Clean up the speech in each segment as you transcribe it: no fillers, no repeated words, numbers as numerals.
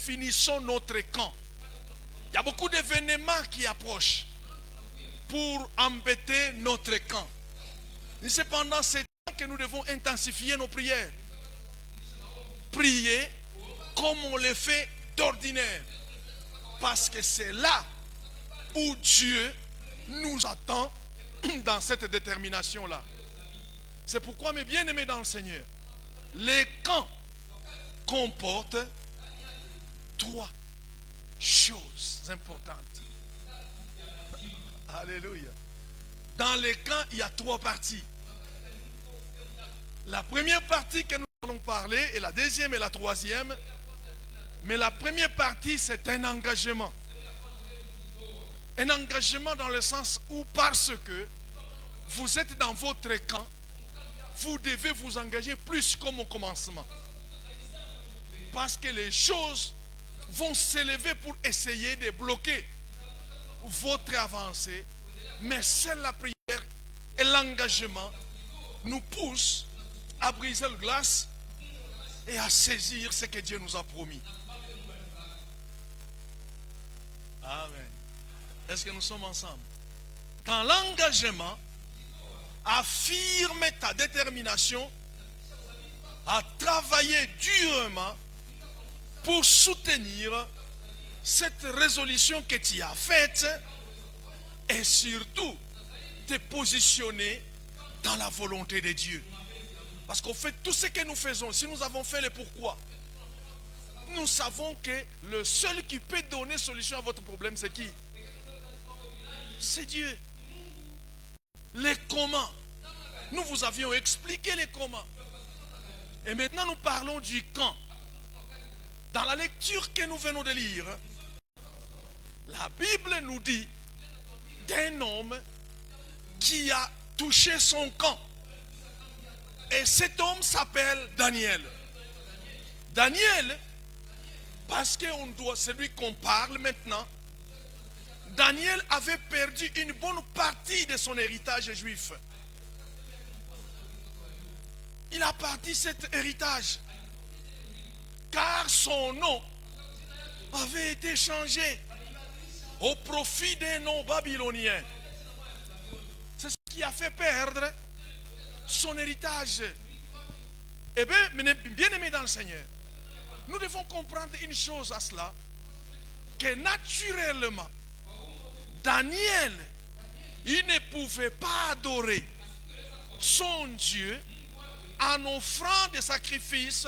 définissons notre camp. Il y a beaucoup d'événements qui approchent pour embêter notre camp. Et cependant, c'est là que nous devons intensifier nos prières. Prier comme on le fait d'ordinaire. Parce que c'est là où Dieu nous attend dans cette détermination-là. C'est pourquoi, mes bien-aimés dans le Seigneur, les camps comportent 3 choses importantes. Alléluia. Dans les camps, il y a 3 parties. La première partie que nous allons parler, et la deuxième et la troisième, mais la première partie, c'est un engagement. Un engagement dans le sens où, parce que vous êtes dans votre camp, vous devez vous engager plus comme au commencement. Parce que les choses vont s'élever pour essayer de bloquer votre avancée. Mais seule la prière et l'engagement nous poussent à briser le glace et à saisir ce que Dieu nous a promis. Amen. Est-ce que nous sommes ensemble? Dans l'engagement, affirme ta détermination à travailler durement pour soutenir cette résolution que tu as faite et surtout te positionner dans la volonté de Dieu. Parce qu'au fait, tout ce que nous faisons, si nous avons fait le pourquoi, nous savons que le seul qui peut donner solution à votre problème, c'est qui? C'est Dieu. Les comment. Nous vous avions expliqué les comment. Et maintenant nous parlons du quand. Dans la lecture que nous venons de lire, la Bible nous dit d'un homme qui a touché son camp. Et cet homme s'appelle Daniel. Daniel, parce que c'est lui qu'on parle maintenant, Daniel avait perdu une bonne partie de son héritage juif. Il a perdu cet héritage. Car son nom avait été changé au profit des noms babyloniens. C'est ce qui a fait perdre son héritage. Eh bien, bien-aimés dans le Seigneur, nous devons comprendre une chose à cela, que naturellement, Daniel, il ne pouvait pas adorer son Dieu en offrant des sacrifices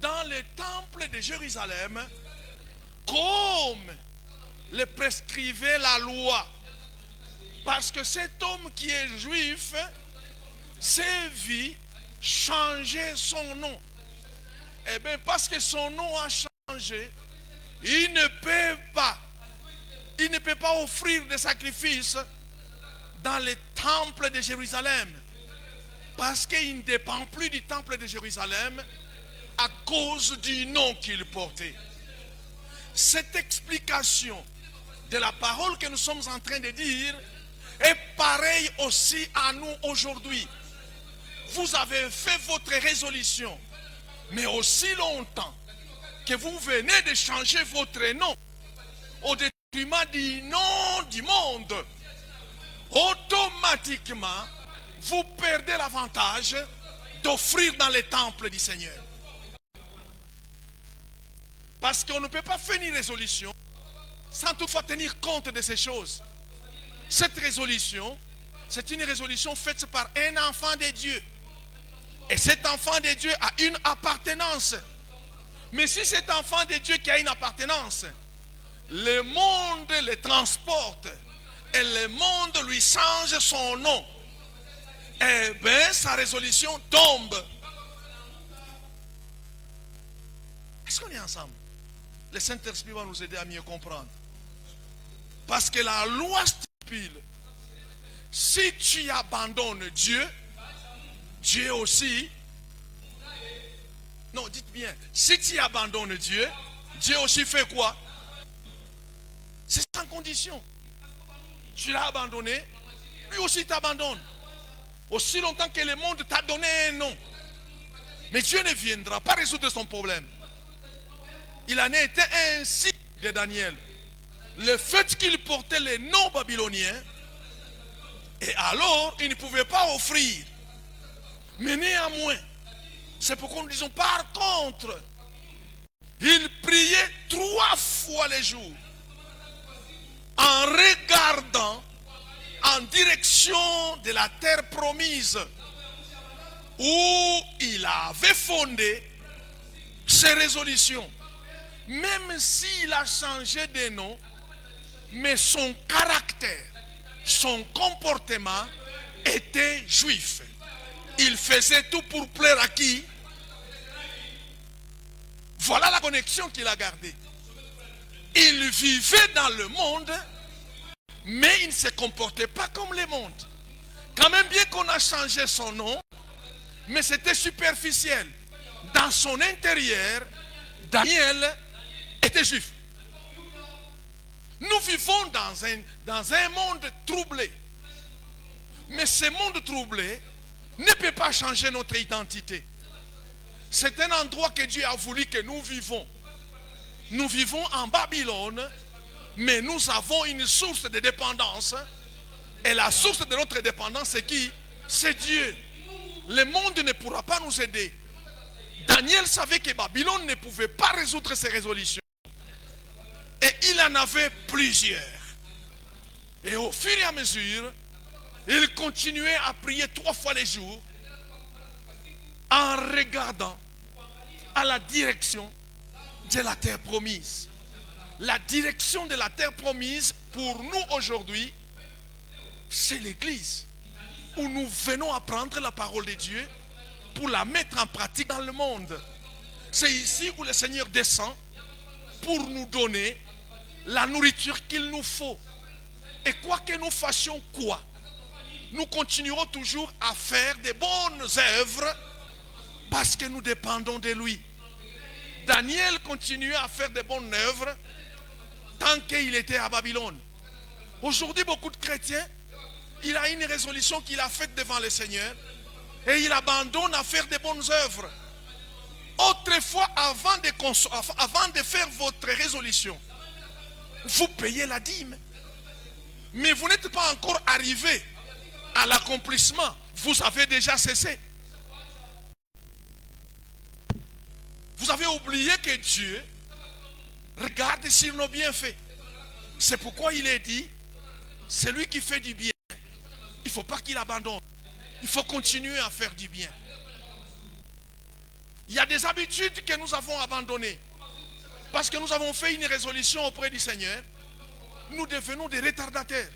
dans le temple de Jérusalem comme le prescrivait la loi. Parce que cet homme qui est juif s'est vu changer son nom. Eh bien, parce que son nom a changé, il ne peut pas offrir des sacrifices dans le temple de Jérusalem. Parce qu'il ne dépend plus du temple de Jérusalem à cause du nom qu'il portait. Cette explication de la parole que nous sommes en train de dire est pareille aussi à nous aujourd'hui. Vous avez fait votre résolution, mais aussi longtemps que vous venez de changer votre nom au détriment du nom du monde, automatiquement, vous perdez l'avantage d'offrir dans les temples du Seigneur. Parce qu'on ne peut pas faire une résolution sans toutefois tenir compte de ces choses. Cette résolution, c'est une résolution faite par un enfant de Dieu. Et cet enfant de Dieu a une appartenance. Mais si cet enfant de Dieu qui a une appartenance, le monde le transporte et le monde lui change son nom, eh bien sa résolution tombe. Est-ce qu'on est ensemble? Le Saint-Esprit va nous aider à mieux comprendre. Parce que la loi stipule, si tu abandonnes Dieu, Dieu aussi. Non, dites bien, si tu abandonnes Dieu, Dieu aussi fait quoi? C'est sans condition. Tu l'as abandonné, lui aussi t'abandonne. Aussi longtemps que le monde t'a donné un nom. Mais Dieu ne viendra pas résoudre son problème il en était ainsi de Daniel. Le fait qu'il portait les noms babyloniens, et alors il ne pouvait pas offrir. Mais néanmoins, c'est pourquoi nous disons par contre, il priait 3 fois les jours en regardant en direction de la terre promise où il avait fondé ses résolutions. Même s'il a changé de nom, mais son caractère, son comportement était juif. Il faisait tout pour plaire à qui? Voilà la connexion qu'il a gardée. Il vivait dans le monde, mais il ne se comportait pas comme le monde. Quand même bien qu'on a changé son nom, mais c'était superficiel. Dans son intérieur, Daniel était juif. Nous vivons dans un monde troublé. Mais ce monde troublé ne peut pas changer notre identité. C'est un endroit que Dieu a voulu que nous vivons. Nous vivons en Babylone, mais nous avons une source de dépendance. Et la source de notre dépendance, c'est qui? C'est Dieu. Le monde ne pourra pas nous aider. Daniel savait que Babylone ne pouvait pas résoudre ses résolutions. Et il en avait plusieurs. Et au fur et à mesure, il continuait à prier 3 fois les jours en regardant à la direction de la terre promise. La direction de la terre promise pour nous aujourd'hui, c'est l'église où nous venons apprendre la parole de Dieu pour la mettre en pratique dans le monde. C'est ici où le Seigneur descend pour nous donner la nourriture qu'il nous faut. Et quoi que nous fassions quoi, nous continuerons toujours à faire des bonnes œuvres parce que nous dépendons de lui. Daniel continuait à faire des bonnes œuvres tant qu'il était à Babylone. Aujourd'hui, beaucoup de chrétiens, il a une résolution qu'il a faite devant le Seigneur et il abandonne à faire des bonnes œuvres. Autrefois, avant de faire votre résolution, vous payez la dîme. Mais vous n'êtes pas encore arrivé à l'accomplissement. Vous avez déjà cessé. Vous avez oublié que Dieu regarde sur nos bienfaits. C'est pourquoi il est dit, celui qui fait du bien, il ne faut pas qu'il abandonne. Il faut continuer à faire du bien. Il y a des habitudes que nous avons abandonnées. Parce que nous avons fait une résolution auprès du Seigneur. Nous devenons des retardataires.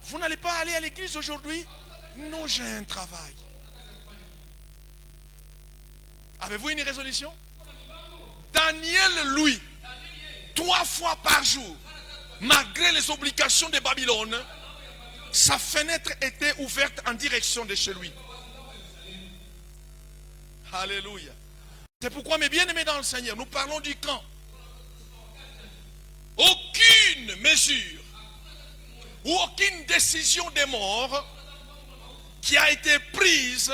Vous n'allez pas aller à l'église aujourd'hui? Non, j'ai un travail. Avez-vous une résolution? Daniel, lui, 3 fois par jour, malgré les obligations de Babylone, sa fenêtre était ouverte en direction de chez lui. Alléluia. C'est pourquoi, mes bien-aimés dans le Seigneur, nous parlons du camp. Aucune mesure ou aucune décision de mort qui a été prise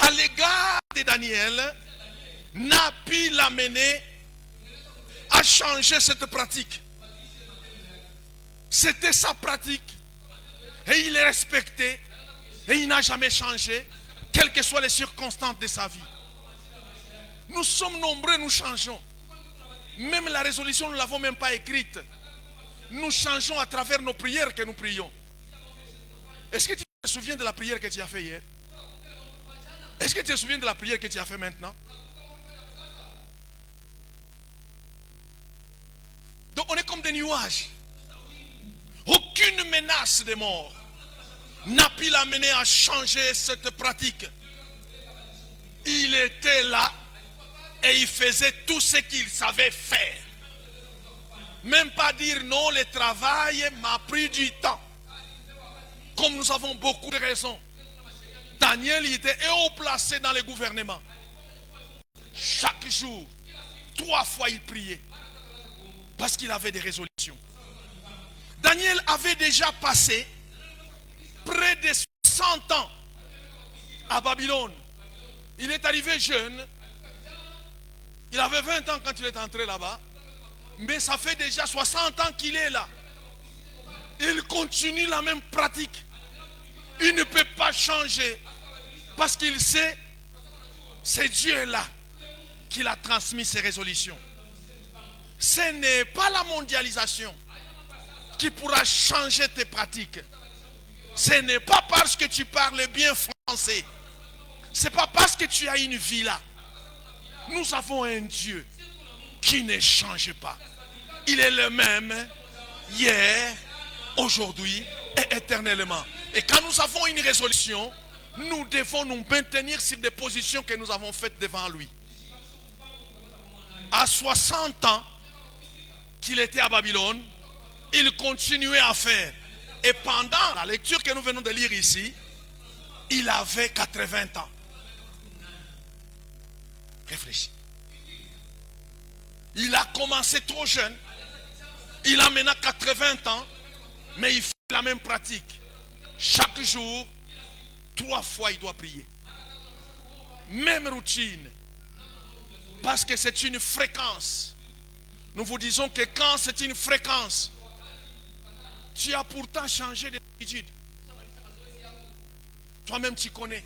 à l'égard de Daniel n'a pu l'amener à changer cette pratique. C'était sa pratique et il est respecté et il n'a jamais changé, quelles que soient les circonstances de sa vie. Nous sommes nombreux, nous changeons. Même la résolution, nous ne l'avons même pas écrite. Nous changeons à travers nos prières que nous prions. Est-ce que tu te souviens de la prière que tu as faite hier? Est-ce que tu te souviens de la prière que tu as faite maintenant? Donc on est comme des nuages. Aucune menace de mort n'a pu l'amener à changer cette pratique. Il était là et il faisait tout ce qu'il savait faire. Même pas dire non, le travail m'a pris du temps. Comme nous avons beaucoup de raisons. Daniel il était haut placé dans le gouvernement. Chaque jour, 3 fois il priait. Parce qu'il avait des résolutions. Daniel avait déjà passé près de 60 ans à Babylone. Il est arrivé jeune. Il avait 20 ans quand il est entré là-bas. Mais ça fait déjà 60 ans qu'il est là. Il continue la même pratique. Il ne peut pas changer. Parce qu'il sait, c'est Dieu là qui l'a transmis ses résolutions. Ce n'est pas la mondialisation qui pourra changer tes pratiques. Ce n'est pas parce que tu parles bien français. Ce n'est pas parce que tu as une villa. Nous avons un Dieu qui ne change pas. Il est le même hier, aujourd'hui et éternellement. Et quand nous avons une résolution, nous devons nous maintenir sur des positions que nous avons faites devant lui. À 60 ans qu'il était à Babylone, il continuait à faire. Et pendant la lecture que nous venons de lire ici, il avait 80 ans. Réfléchis. Il a commencé trop jeune. Il a maintenant 80 ans. Mais il fait la même pratique. Chaque jour, 3 fois il doit prier. Même routine. Parce que c'est une fréquence. Nous vous disons que quand c'est une fréquence, tu as pourtant changé d'habitude. Toi-même tu connais.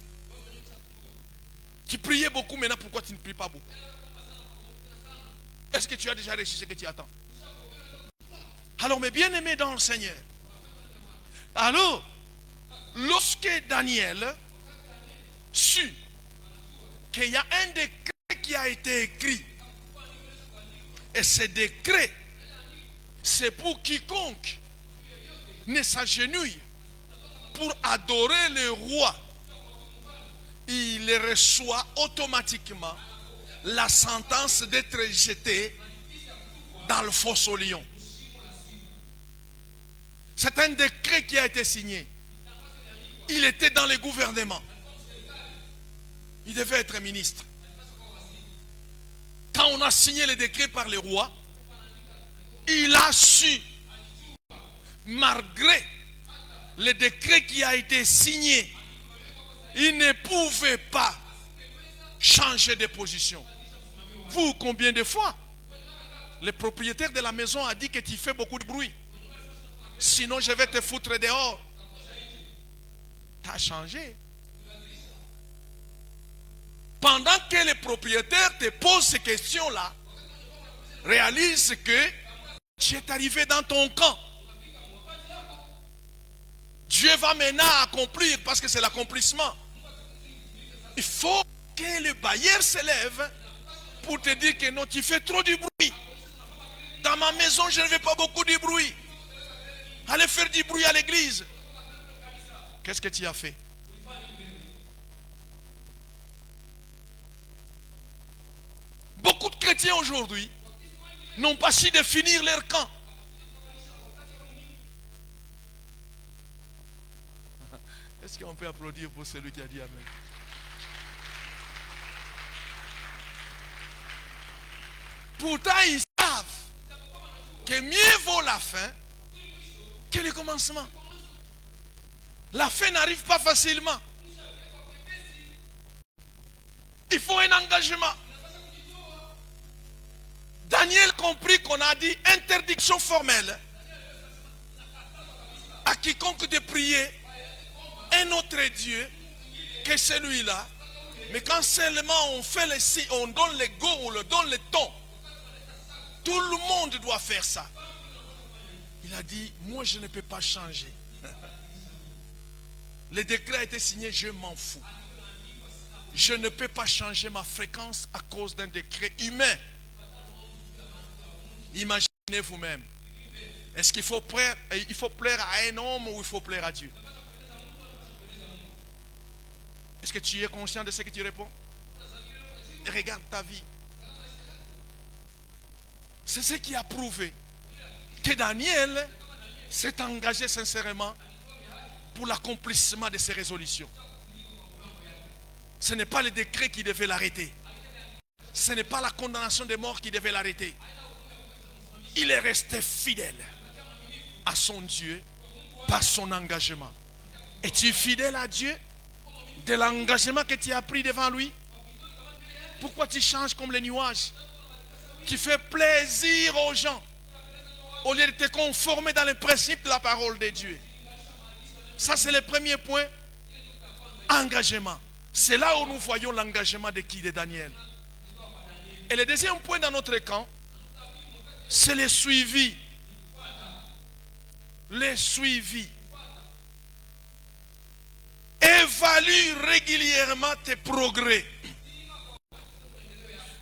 Tu priais beaucoup, maintenant pourquoi tu ne pries pas beaucoup? Est-ce que tu as déjà réussi ce que tu attends? Alors mes bien-aimés dans le Seigneur, alors lorsque Daniel sut qu'il y a un décret qui a été écrit, et ce décret c'est pour quiconque ne s'agenouille pour adorer le roi, il reçoit automatiquement la sentence d'être jeté dans le fosse au lion. C'est un décret qui a été signé. Il était dans le gouvernement. Il devait être ministre. Quand on a signé le décret par le roi, il a su, malgré le décret qui a été signé, il ne pouvait pas changer de position. Vous, combien de fois le propriétaire de la maison a dit que tu fais beaucoup de bruit, sinon je vais te foutre dehors? Tu as changé. Pendant que le propriétaire te pose ces questions-là, réalise que tu es arrivé dans ton camp. Dieu va maintenant accomplir, parce que c'est l'accomplissement. Il faut que le bailleur se lève pour te dire que non, tu fais trop du bruit. Dans ma maison, je ne fais pas beaucoup de bruit. Allez faire du bruit à l'église. Qu'est-ce que tu as fait? Beaucoup de chrétiens aujourd'hui n'ont pas su définir leur camp. Est-ce qu'on peut applaudir pour celui qui a dit Amen? Pourtant, ils savent que mieux vaut la fin que le commencement. La fin n'arrive pas facilement. Il faut un engagement. Daniel comprit qu'on a dit interdiction formelle à quiconque de prier un autre Dieu que celui-là. Mais quand seulement on fait le signe, on donne le go, on le donne le ton, tout le monde doit faire ça. Il a dit, moi je ne peux pas changer. Le décret a été signé, je m'en fous. Je ne peux pas changer ma fréquence à cause d'un décret humain. Imaginez vous-même. Est-ce qu'il faut plaire à un homme ou il faut plaire à Dieu? Est-ce que tu es conscient de ce que tu réponds? Regarde ta vie. C'est ce qui a prouvé que Daniel s'est engagé sincèrement pour l'accomplissement de ses résolutions. Ce n'est pas le décret qui devait l'arrêter. Ce n'est pas la condamnation de mort qui devait l'arrêter. Il est resté fidèle à son Dieu par son engagement. Es-tu fidèle à Dieu de l'engagement que tu as pris devant lui? Pourquoi tu changes comme les nuages? Tu fais plaisir aux gens au lieu de te conformer dans les principes de la parole de Dieu. Ça, c'est le premier point. Engagement. C'est là où nous voyons l'engagement de qui? De Daniel. Et le deuxième point dans notre camp, c'est le suivi. Le suivi. Évalue régulièrement tes progrès.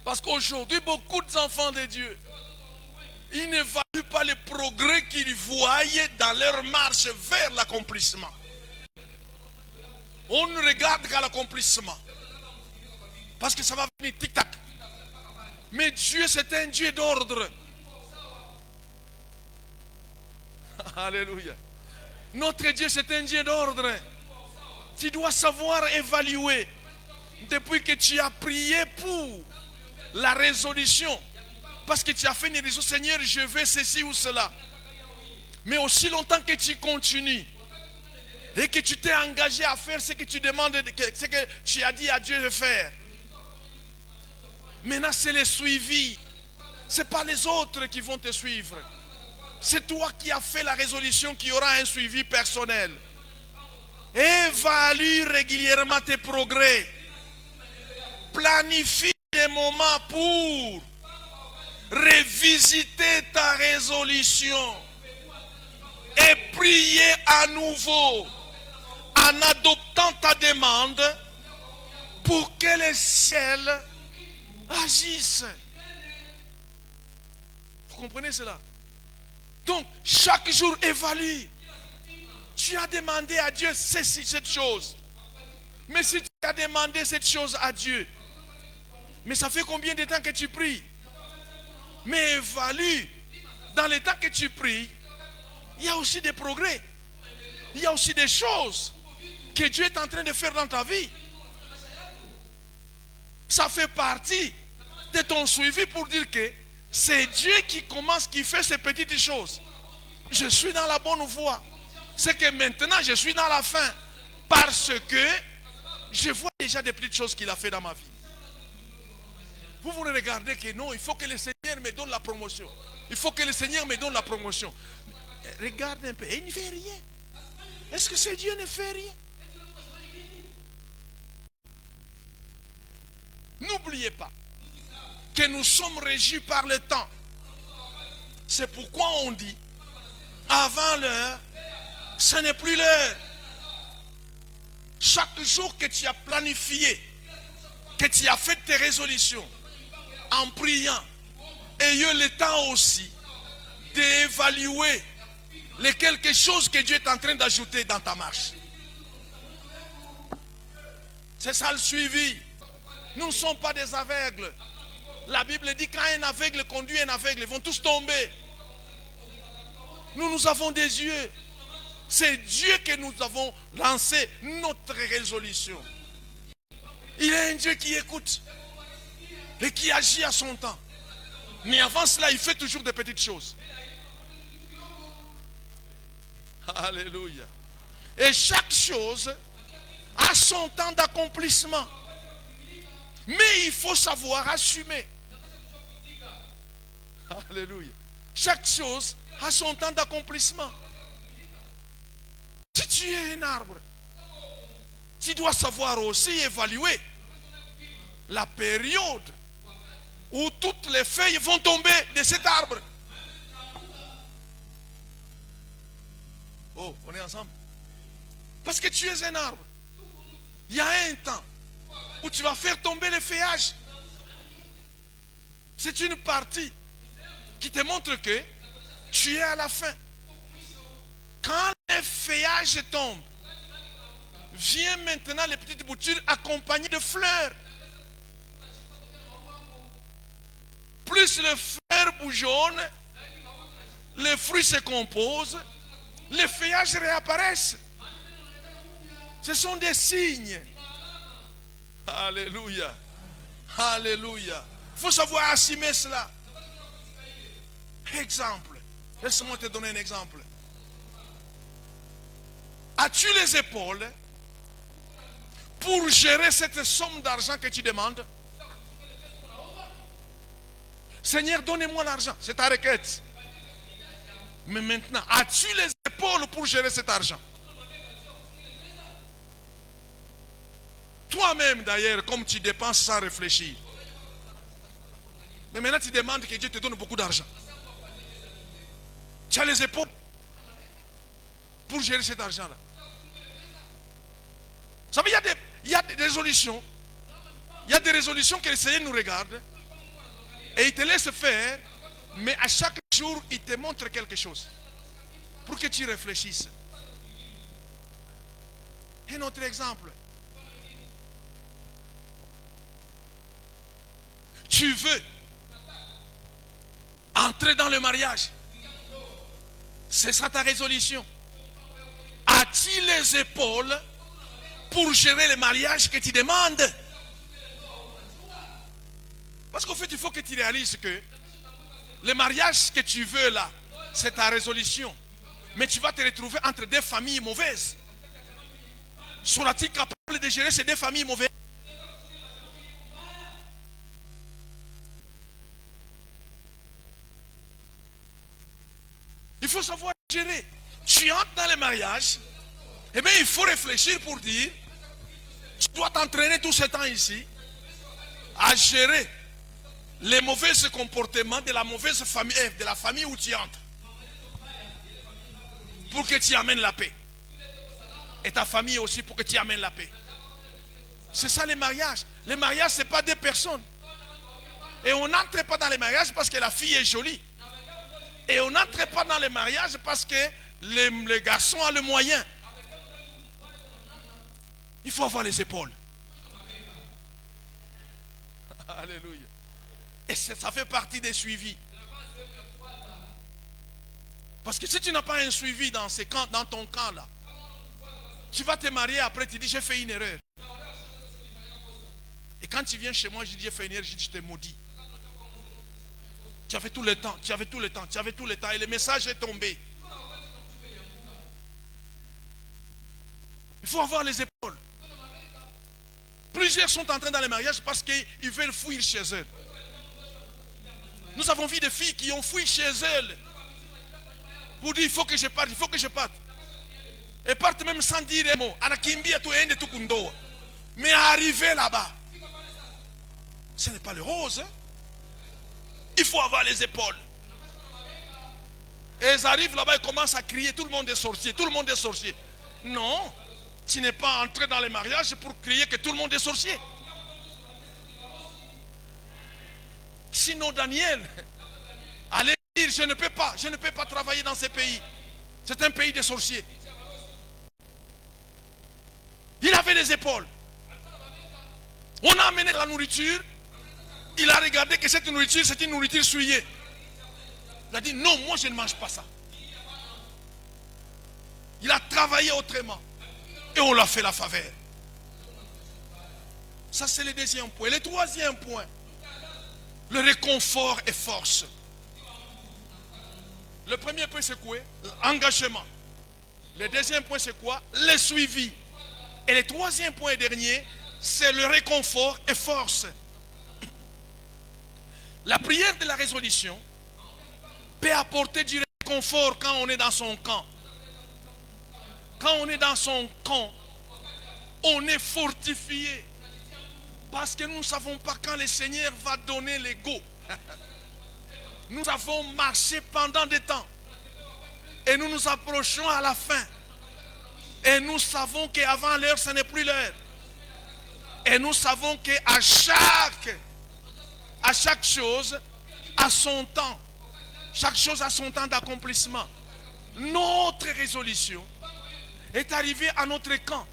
Parce qu'aujourd'hui, beaucoup d'enfants de Dieu, ils n'évaluent pas les progrès qu'ils voyaient dans leur marche vers l'accomplissement. On ne regarde qu'à l'accomplissement. Parce que ça va venir tic-tac. Mais Dieu, c'est un Dieu d'ordre. Alléluia. Notre Dieu, c'est un Dieu d'ordre. Tu dois savoir évaluer. Depuis que tu as prié pour la résolution. Parce que tu as fait une résolution, Seigneur, je veux ceci ou cela. Mais aussi longtemps que tu continues. Et que tu t'es engagé à faire ce que tu demandes, ce que tu as dit à Dieu de faire. Maintenant, c'est le suivi. Ce n'est pas les autres qui vont te suivre. C'est toi qui as fait la résolution qui aura un suivi personnel. Évalue régulièrement tes progrès. Planifie des moments pour revisiter ta résolution. Et prier à nouveau en adoptant ta demande pour que le ciel agisse. Vous comprenez cela? Donc, chaque jour, évalue. Tu as demandé à Dieu cette chose. Mais si tu as demandé cette chose à Dieu, mais ça fait combien de temps que tu pries? Mais évalue. Dans le temps que tu pries, il y a aussi des progrès. Il y a aussi des choses que Dieu est en train de faire dans ta vie. Ça fait partie de ton suivi pour dire que c'est Dieu qui commence, qui fait ces petites choses. Je suis dans la bonne voie. C'est que maintenant je suis dans la fin. Parce que je vois déjà des petites choses qu'il a fait dans ma vie. Vous regardez que non, il faut que le Seigneur me donne la promotion. Il faut que le Seigneur me donne la promotion. Regarde un peu. Et il ne fait rien. Est-ce que ce Dieu ne fait rien? N'oubliez pas que nous sommes régis par le temps. C'est pourquoi on dit, avant l'heure, ce n'est plus l'heure. Chaque jour que tu as planifié, que tu as fait tes résolutions, en priant, ayez le temps aussi d'évaluer les quelque chose que Dieu est en train d'ajouter dans ta marche. C'est ça le suivi. Nous ne sommes pas des aveugles. La Bible dit quand un aveugle conduit un aveugle, ils vont tous tomber. Nous avons des yeux. C'est Dieu que nous avons lancé notre résolution. Il est un Dieu qui écoute et qui agit à son temps. Mais avant cela, il fait toujours des petites choses. Alléluia. Et chaque chose a son temps d'accomplissement. Mais il faut savoir assumer. Alléluia. Chaque chose a son temps d'accomplissement. Si tu es un arbre, tu dois savoir aussi évaluer la période où toutes les feuilles vont tomber de cet arbre. Oh, on est ensemble? Parce que tu es un arbre. Il y a un temps où tu vas faire tomber les feuillages. C'est une partie qui te montre que tu es à la fin. Quand les feuillages tombent, vient maintenant les petites boutures accompagnées de fleurs. Plus les fleurs bougonnent, les fruits se composent, les feuillages réapparaissent. Ce sont des signes. Alléluia. Alléluia. Il faut savoir assumer cela. Exemple. Laisse-moi te donner un exemple. As-tu les épaules pour gérer cette somme d'argent que tu demandes? Seigneur, donnez-moi l'argent. C'est ta requête. Mais maintenant, as-tu les épaules pour gérer cet argent? Toi-même d'ailleurs, comme tu dépenses sans réfléchir. Mais maintenant tu demandes que Dieu te donne beaucoup d'argent. Tu as les épaules pour gérer cet argent-là. Vous savez, il y a des résolutions. Il y a des résolutions que le Seigneur nous regarde. Et il te laisse faire. Mais à chaque jour, il te montre quelque chose. Pour que tu réfléchisses. Un autre exemple. Tu veux entrer dans le mariage. C'est ça ta résolution. As-tu les épaules pour gérer le mariage que tu demandes? Parce qu'au fait, il faut que tu réalises que le mariage que tu veux là, c'est ta résolution. Mais tu vas te retrouver entre deux familles mauvaises. Seras-tu capable de gérer ces deux familles mauvaises? Il faut savoir gérer. Tu entres dans le mariage, eh bien il faut réfléchir pour dire, tu dois t'entraîner tout ce temps ici à gérer les mauvais comportements de la mauvaise famille, de la famille où tu entres. Pour que tu amènes la paix. Et ta famille aussi pour que tu amènes la paix. C'est ça les mariages. Les mariages, ce n'est pas des personnes. Et on n'entre pas dans les mariages parce que la fille est jolie. Et on n'entre pas dans les mariages parce que les garçons ont le moyen. Il faut avoir les épaules. Alléluia. Et ça fait partie des suivis. Parce que si tu n'as pas un suivi dans ton camp là, tu vas te marier après, tu dis j'ai fait une erreur. Et quand tu viens chez moi, je dis j'ai fait une erreur, je dis je te maudis. Tu avais tout le temps, tu avais tout le temps, tu avais tout le temps et le message est tombé. Il faut avoir les épaules. Plusieurs sont entrés dans les mariages parce qu'ils veulent fuir chez eux. Nous avons vu des filles qui ont fui chez elles pour dire il faut que je parte, il faut que je parte. Et partent même sans dire un mot. Mais arriver là-bas, ce n'est pas le rose. Hein? Il faut avoir les épaules. Et ils arrivent là-bas et commencent à crier tout le monde est sorcier, tout le monde est sorcier. Non, tu n'es pas entré dans les mariages pour crier que tout le monde est sorcier. Sinon Daniel allait dire je ne peux pas travailler dans ce pays. C'est un pays de sorciers. Il avait les épaules. On a amené la nourriture. Il a regardé que cette nourriture, c'est une nourriture souillée. Il a dit non, moi je ne mange pas ça. Il a travaillé autrement. Et on l'a fait la faveur. Ça c'est le deuxième point. Le troisième point. Le réconfort et force. Le premier point c'est quoi? L'engagement. Le deuxième point c'est quoi? Le suivi. Et le troisième point et dernier, c'est le réconfort et force. La prière de la résolution peut apporter du réconfort quand on est dans son camp. Quand on est dans son camp, on est fortifié. Parce que nous ne savons pas quand le Seigneur va donner les go. Nous avons marché pendant des temps. Et nous nous approchons à la fin. Et nous savons qu'avant l'heure, ce n'est plus l'heure. Et nous savons qu'à chaque chose, à son temps. Chaque chose a son temps d'accomplissement. Notre résolution est arrivée à notre camp.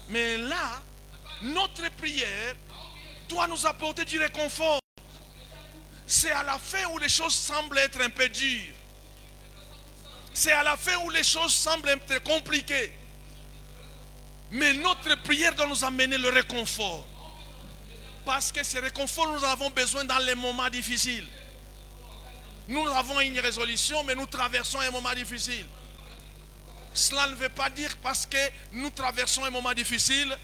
Mais là, notre prière doit nous apporter du réconfort. C'est à la fin où les choses semblent être un peu dures. C'est à la fin où les choses semblent être compliquées. Mais notre prière doit nous amener le réconfort. Parce que ce réconfort, nous avons besoin dans les moments difficiles. Nous avons une résolution, mais nous traversons un moment difficile. Cela ne veut pas dire parce que nous traversons un moment difficile,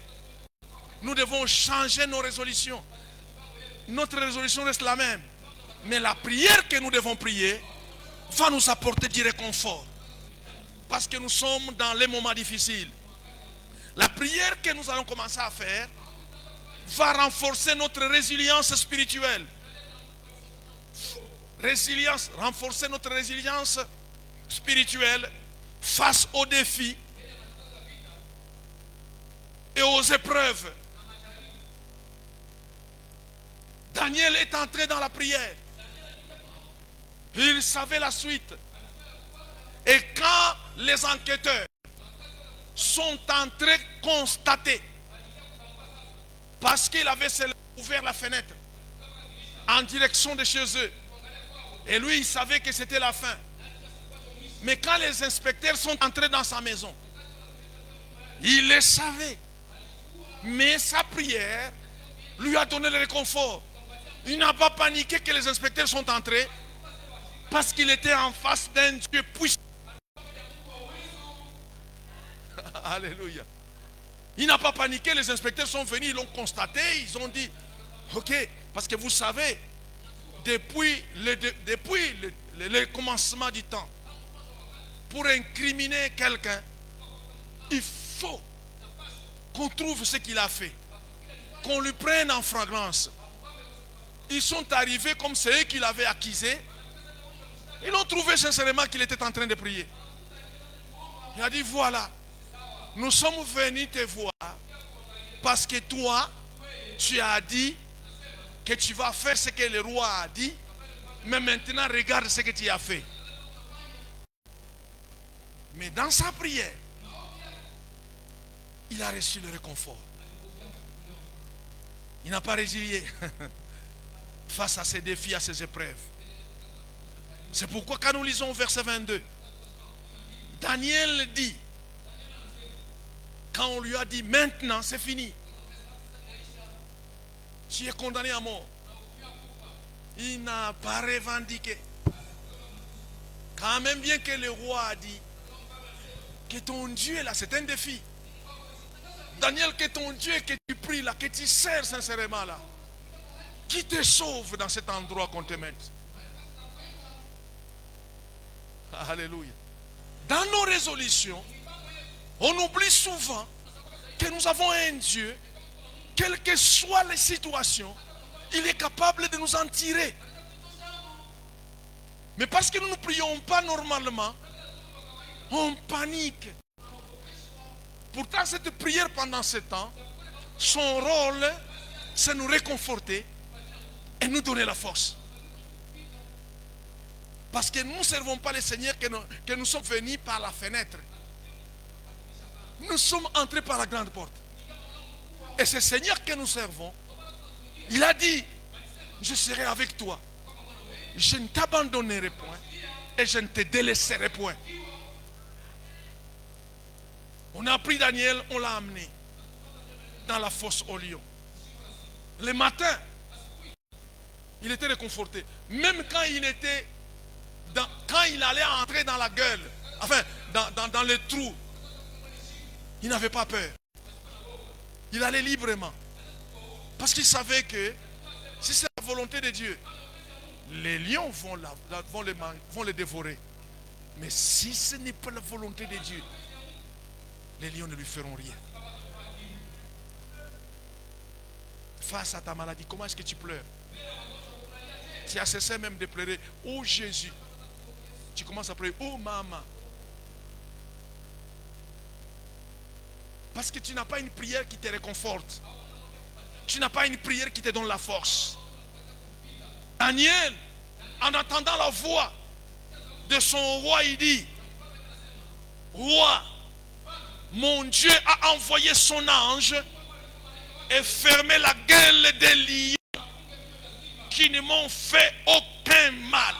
nous devons changer nos résolutions. Notre résolution reste la même. Mais la prière que nous devons prier va nous apporter du réconfort. Parce que nous sommes dans les moments difficiles. La prière que nous allons commencer à faire va renforcer notre résilience spirituelle. Renforcer notre résilience spirituelle face aux défis et aux épreuves. Daniel est entré dans la prière. Il savait la suite. Et quand les enquêteurs sont entrés constater, parce qu'il avait ouvert la fenêtre en direction de chez eux, et lui il savait que c'était la fin. Mais quand les inspecteurs sont entrés dans sa maison, il le savait. Mais sa prière lui a donné le réconfort. Il n'a pas paniqué que les inspecteurs sont entrés, parce qu'il était en face d'un Dieu puissant. Alléluia. Il n'a pas paniqué, les inspecteurs sont venus, ils l'ont constaté, ils ont dit, ok, parce que vous savez, depuis le commencement du temps, pour incriminer quelqu'un, il faut qu'on trouve ce qu'il a fait, qu'on lui prenne en flagrance. Ils sont arrivés comme c'est eux qui l'avaient accusé. Ils ont trouvé sincèrement qu'il était en train de prier. Il a dit, voilà, nous sommes venus te voir parce que toi, tu as dit que tu vas faire ce que le roi a dit, mais maintenant regarde ce que tu as fait. Mais dans sa prière, il a reçu le réconfort. Il n'a pas résilié face à ces défis, à ces épreuves. C'est pourquoi quand nous lisons au verset 22, Daniel dit, quand on lui a dit maintenant c'est fini, tu es condamné à mort, il n'a pas revendiqué. Quand même bien que le roi a dit que ton Dieu est là, c'est un défi. Daniel, que ton Dieu que tu pries là, que tu sers sincèrement là, qui te sauve dans cet endroit qu'on te mette. Alléluia. Dans nos résolutions, on oublie souvent que nous avons un Dieu, quelles que soient les situations, il est capable de nous en tirer. Mais parce que nous ne prions pas normalement, on panique. Pourtant, cette prière pendant ce temps, son rôle, c'est nous réconforter et nous donner la force. Parce que nous ne servons pas le Seigneur que nous sommes venus par la fenêtre. Nous sommes entrés par la grande porte. Et ce Seigneur que nous servons, il a dit, je serai avec toi. Je ne t'abandonnerai point et je ne te délaisserai point. On a pris Daniel, on l'a amené dans la fosse au lion. Le matin, il était réconforté. Même quand il allait entrer dans la gueule, enfin dans le trou, il n'avait pas peur. Il allait librement. Parce qu'il savait que si c'est la volonté de Dieu, les lions vont le dévorer. Mais si ce n'est pas la volonté de Dieu, les lions ne lui feront rien. Face à ta maladie, comment est-ce que tu pleures? Tu as cessé même de pleurer. Oh Jésus. Tu commences à pleurer. Oh maman. Parce que tu n'as pas une prière qui te réconforte. Tu n'as pas une prière qui te donne la force. Daniel, en attendant la voix de son roi, il dit, roi, mon Dieu a envoyé son ange et fermé la gueule des lions qui ne m'ont fait aucun mal.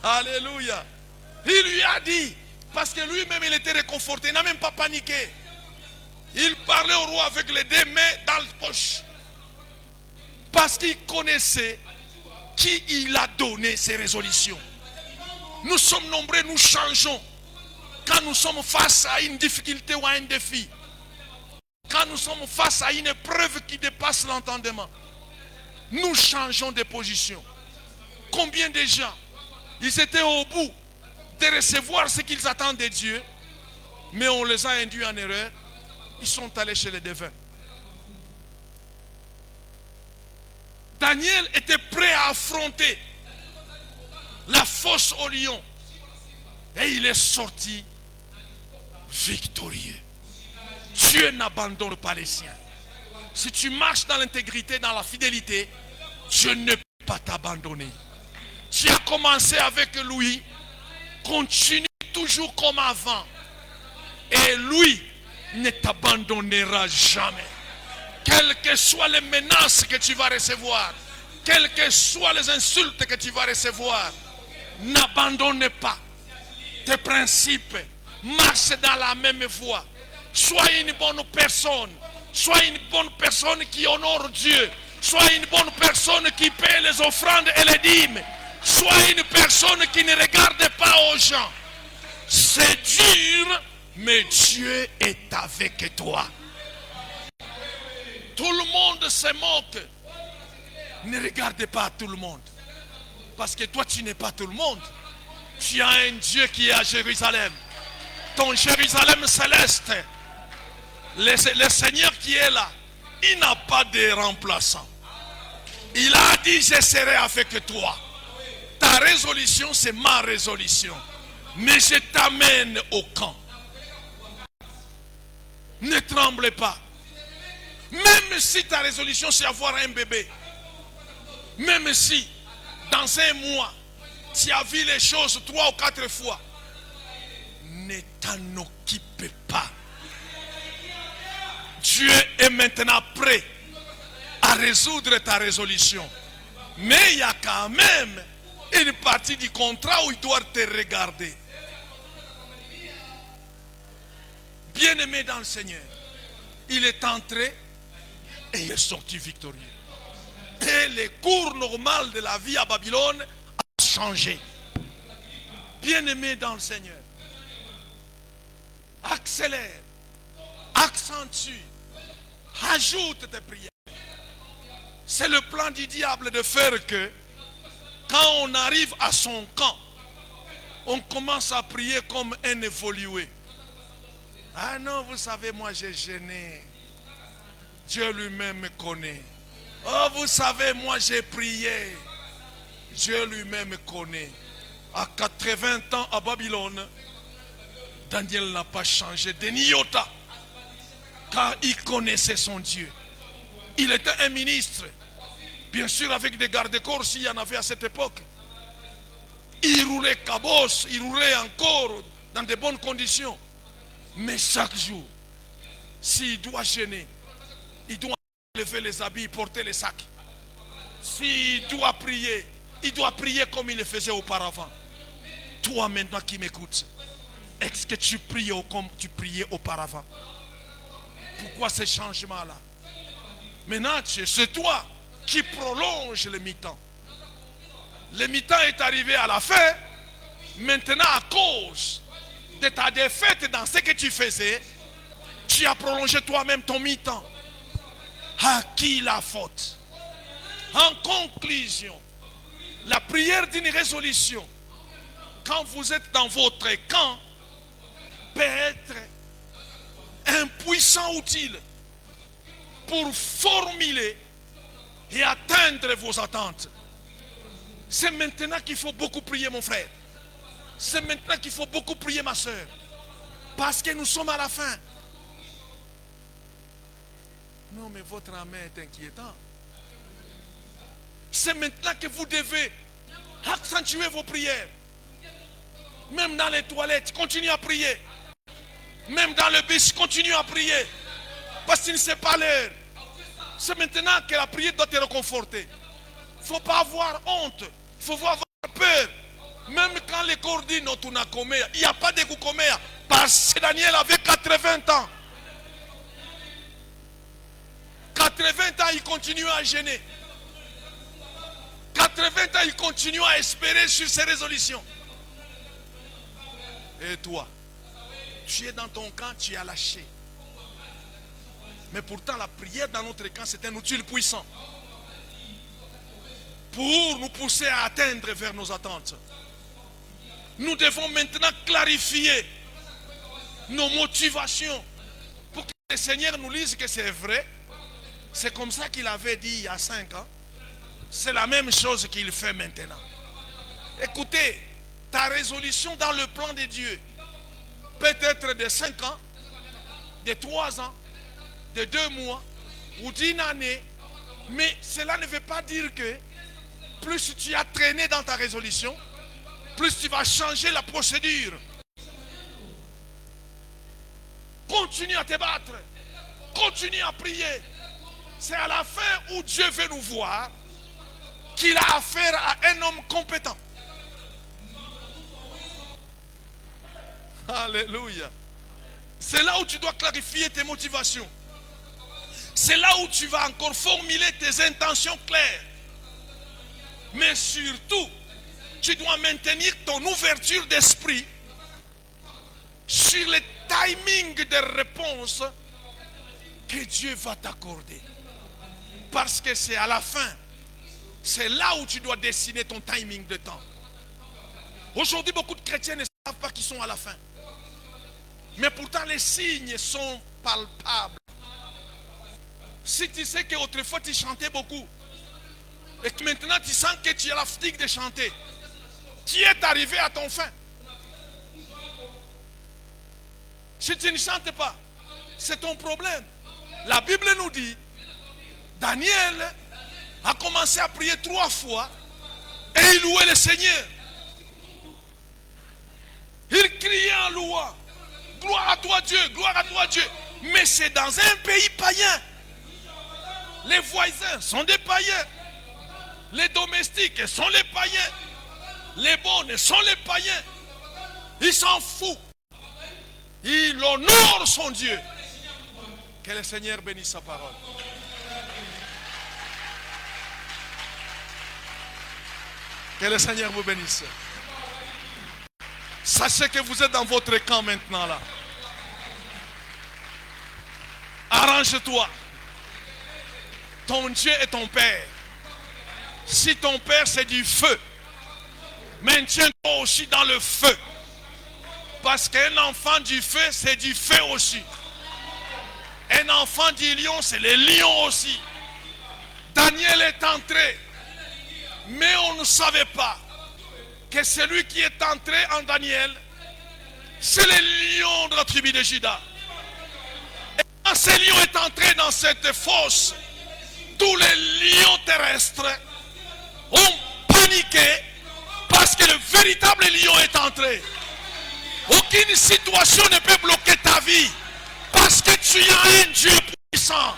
Alléluia. Il lui a dit, parce que lui-même il était réconforté, il n'a même pas paniqué. Il parlait au roi avec les deux mains dans la poche. Parce qu'il connaissait qui il a donné ses résolutions. Nous sommes nombreux, nous changeons. Quand nous sommes face à une difficulté ou à un défi. Quand nous sommes face à une épreuve qui dépasse l'entendement. nous changeons de position. Combien de gens, ils étaient au bout de recevoir ce qu'ils attendent de Dieu, mais on les a induits en erreur. Ils sont allés chez les devins. Daniel était prêt à affronter la fosse au lion. Et il est sorti victorieux. Dieu n'abandonne pas les siens. Si tu marches dans l'intégrité, dans la fidélité, Dieu ne peut pas t'abandonner. Tu as commencé avec lui, continue toujours comme avant. Et lui ne t'abandonnera jamais. Quelles que soient les menaces que tu vas recevoir, quelles que soient les insultes que tu vas recevoir, n'abandonne pas tes principes. Marche dans la même voie. Sois une bonne personne. Sois une bonne personne qui honore Dieu. Sois une bonne personne qui paie les offrandes et les dîmes. Sois une personne qui ne regarde pas aux gens. C'est dur, mais Dieu est avec toi. Tout le monde se moque. Ne regarde pas tout le monde. Parce que toi, tu n'es pas tout le monde. Tu as un Dieu qui est à Jérusalem. Ton Jérusalem céleste. Le Seigneur qui est là, il n'a pas de remplaçant. Il a dit, je serai avec toi. Ta résolution, c'est ma résolution. Mais je t'amène au camp. Ne tremble pas. Même si ta résolution, c'est avoir un bébé. Même si, dans un mois, tu as vu les choses 3 ou 4 fois. Ne t'en occupe pas. Dieu est maintenant prêt à résoudre ta résolution. Mais il y a quand même une partie du contrat où il doit te regarder. Bien-aimé dans le Seigneur, il est entré et il est sorti victorieux. Et les cours normaux de la vie à Babylone a changé. Bien-aimé dans le Seigneur, accélère, accentue, ajoute tes prières. C'est le plan du diable de faire que quand on arrive à son camp, on commence à prier comme un évolué. Ah non, vous savez, moi j'ai gêné. Dieu lui-même me connaît. Oh, vous savez, moi j'ai prié. Dieu lui-même me connaît. À 80 ans à Babylone, Daniel n'a pas changé de iota. Car il connaissait son Dieu. Il était un ministre. Bien sûr avec des gardes-corps s'il y en avait à cette époque. Il roulait cabosse, il roulait encore dans de bonnes conditions. Mais chaque jour, s'il doit gêner, il doit lever les habits, porter les sacs. S'il doit prier, il doit prier comme il le faisait auparavant. Toi maintenant qui m'écoutes, est-ce que tu pries comme tu priais auparavant? Pourquoi ce changement-là? Maintenant, c'est toi qui prolonge le mi-temps. Le mi-temps est arrivé à la fin. Maintenant, à cause de ta défaite dans ce que tu faisais, tu as prolongé toi-même ton mi-temps. À qui la faute? En conclusion, la prière d'une résolution, quand vous êtes dans votre camp, peut être un puissant outil pour formuler et atteindre vos attentes. C'est maintenant qu'il faut beaucoup prier, mon frère. C'est maintenant qu'il faut beaucoup prier, ma soeur. Parce que nous sommes à la fin. Non, mais votre âme est inquiétant. C'est maintenant que vous devez accentuer vos prières. Même dans les toilettes, continuez à prier. Même dans le bus, continuez à prier. Parce qu'il ne sait pas l'heure. C'est maintenant que la prière doit te réconforter. Il ne faut pas avoir honte. Il faut avoir peur. Même quand les corps disent non, tu n'as commis, il n'y a pas de kukomea. Parce que Daniel avait 80 ans. 80 ans, il continue à gêner. 80 ans, il continue à espérer sur ses résolutions. Et toi, tu es dans ton camp, tu as lâché. Mais pourtant, la prière dans notre camp, c'est un outil puissant. pour nous pousser à atteindre vers nos attentes. Nous devons maintenant clarifier nos motivations pour que le Seigneur nous dise que c'est vrai. C'est comme ça qu'il avait dit il y a 5 ans. C'est la même chose qu'il fait maintenant. Écoutez, ta résolution dans le plan de Dieu peut être de 5 ans, de 3 ans, de 2 mois ou d'1 année. Mais cela ne veut pas dire que plus tu as traîné dans ta résolution, plus tu vas changer la procédure. Continue à te battre. Continue à prier. C'est à la fin où Dieu veut nous voir qu'il a affaire à un homme compétent. Alléluia. C'est là où tu dois clarifier tes motivations. C'est là où tu vas encore formuler tes intentions claires. Mais surtout, tu dois maintenir ton ouverture d'esprit sur le timing de réponse que Dieu va t'accorder. Parce que c'est à la fin. C'est là où tu dois dessiner ton timing de temps. Aujourd'hui, beaucoup de chrétiens ne savent pas qu'ils sont à la fin. Mais pourtant, les signes sont palpables. Si tu sais qu'autrefois tu chantais beaucoup, et que maintenant tu sens que tu as la fatigue de chanter, tu es arrivé à ton fin. Si tu ne chantes pas, c'est ton problème. La Bible nous dit, Daniel a commencé à prier 3 fois et il louait le Seigneur. Il criait en louant, gloire à toi Dieu, gloire à toi Dieu. Mais c'est dans un pays païen. Les voisins sont des païens. Les domestiques sont les païens. Les bonnes sont les païens. Il s'en fout. Il honore son Dieu. Que le Seigneur bénisse sa parole. Que le Seigneur vous bénisse. Sachez que vous êtes dans votre camp maintenant là. Arrange-toi. Ton Dieu est ton Père. Si ton Père c'est du feu, maintiens-toi aussi dans le feu. Parce qu'un enfant du feu, c'est du feu aussi. Un enfant du lion, c'est le lion aussi. Daniel est entré, mais on ne savait pas que celui qui est entré en Daniel, c'est le lion de la tribu de Juda. Et quand ce lion est entré dans cette fosse, tous les lions terrestres ont paniqué parce que le véritable lion est entré. Aucune situation ne peut bloquer ta vie parce que tu as un Dieu puissant.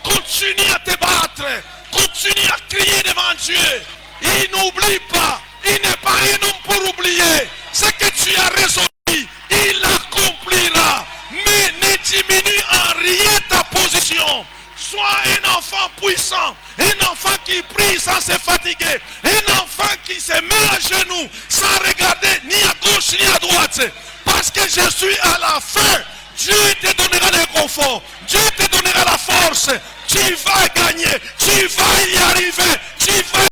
Continue à te battre, continue à crier devant Dieu. Il n'oublie pas, il n'est pas un homme pour oublier. Ce que tu as résolu, il l'accomplira. Mais ne diminue en rien ta position. Sois un enfant puissant, un enfant qui prie sans se fatiguer, un enfant qui se met à genoux sans regarder ni à gauche ni à droite. Parce que je suis à la fin. Dieu te donnera le confort, Dieu te donnera la force. Tu vas gagner, tu vas y arriver, tu vas